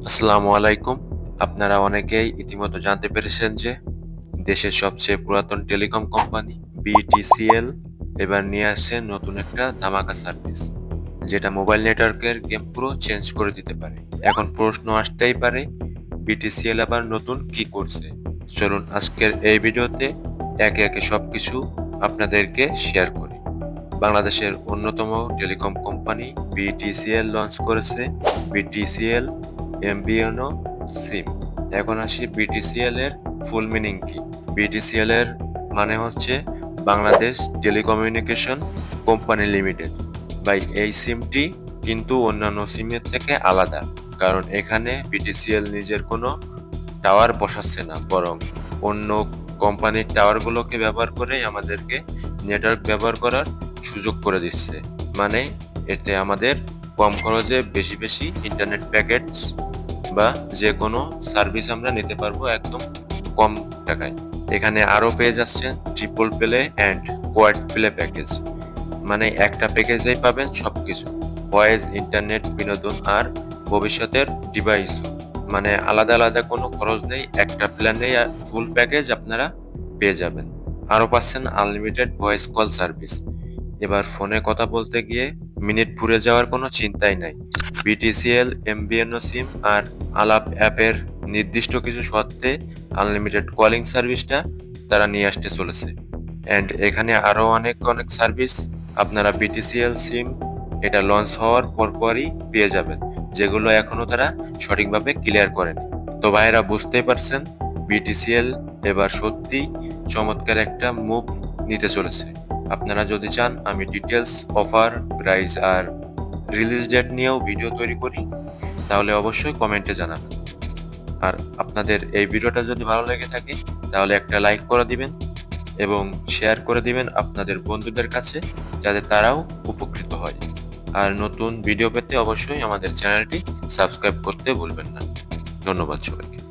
আসসালামু আলাইকুম। আপনারা অনেকেই ইতিমধ্যে জানতে পেরেছেন যে দেশের সবচেয়ে পুরাতন টেলিকম কোম্পানি বিটিসিএল এবার নিয়ে আসছে নতুন একটা ধামাকা সার্ভিস, যেটা মোবাইল নেটওয়ার্কের গেম পুরো চেঞ্জ করে দিতে পারে। এখন প্রশ্ন আসতেই পারে, বিটিসিএল আবার নতুন কি করছে? চলুন আজকের এই ভিডিওতে একে একে সবকিছু আপনাদেরকে শেয়ার করি। বাংলাদেশের অন্যতম টেলিকম কোম্পানি বিটিসিএল লঞ্চ করেছে বিটিসিএল এমবিএনও সিম। এখন আসি বিটিসিএল এর ফুল মিনিং কি। বিটিসিএল এর মানে হচ্ছে বাংলাদেশ টেলিকমিউনিকেশন কোম্পানি লিমিটেড। ভাই, এই সিমটি কিন্তু অন্যান্য সিমের থেকে আলাদা, কারণ এখানে বিটিসিএল নিজের কোনো টাওয়ার বসাচ্ছে না, বরং অন্য কোম্পানির টাওয়ারগুলোকে ব্যবহার করে আমাদেরকে নেটওয়ার্ক ব্যবহার করার সুযোগ করে দিচ্ছে। মানে এতে আমাদের কম খরচে বেশি বেশি ইন্টারনেট প্যাকেটস বা যে কোনো সার্ভিস আমরা নিতে পারবো একদম কম টাকায়। এখানে আরো পেয়ে যাচ্ছেন triple play and quad play package. মানে একটা প্যাকেজেই পাবেন সবকিছু, ভয়েস, ইন্টারনেট, বিনোদন আর ভবিষ্যতের ডিভাইস। মানে আলাদা আলাদা কোনো খরচ নেই, একটা প্ল্যানেই ফুল প্যাকেজ আপনারা পেয়ে যাবেন। আরো পাচ্ছেন আনলিমিটেড ভয়েস কল সার্ভিস। এবার ফোনে কথা বলতে গিয়ে মিনিট পুড়ে যাওয়ার কোনো চিন্তাই নাই। বিটিসিএল এমবিএনও সিম আর আলাপ অ্যাপের নির্দিষ্ট কিছু শর্তে আনলিমিটেড কলিং সার্ভিসটা তারা নিয়ে আসতে চলেছে। অ্যান্ড এখানে আরো অনেক অনেক সার্ভিস আপনারা বিটিসিএল সিম এটা লঞ্চ হওয়ার পরপরই পেয়ে যাবেন, যেগুলো এখনো তারা সঠিকভাবে ক্লিয়ার করেনি। তো ভাইরা বুঝতেই পারছেন, বিটিসিএল এবার সত্যি চমৎকার একটা মুভ নিতে চলেছে। আপনারা যদি চান আমি ডিটেলস, অফার, প্রাইস আর রিলিজ ডেট নিয়েও ভিডিও তৈরি করি, তাহলে অবশ্যই কমেন্টে জানাবেন। আর আপনাদের এই ভিডিওটা যদি ভালো লেগে থাকে তাহলে একটা লাইক করে দিবেন এবং শেয়ার করে দিবেন আপনাদের বন্ধুদের কাছে, যাতে তারাও উপকৃত হয়। আর নতুন ভিডিও পেতে অবশ্যই আমাদের চ্যানেলটি সাবস্ক্রাইব করতে ভুলবেন না। ধন্যবাদ সবাইকে।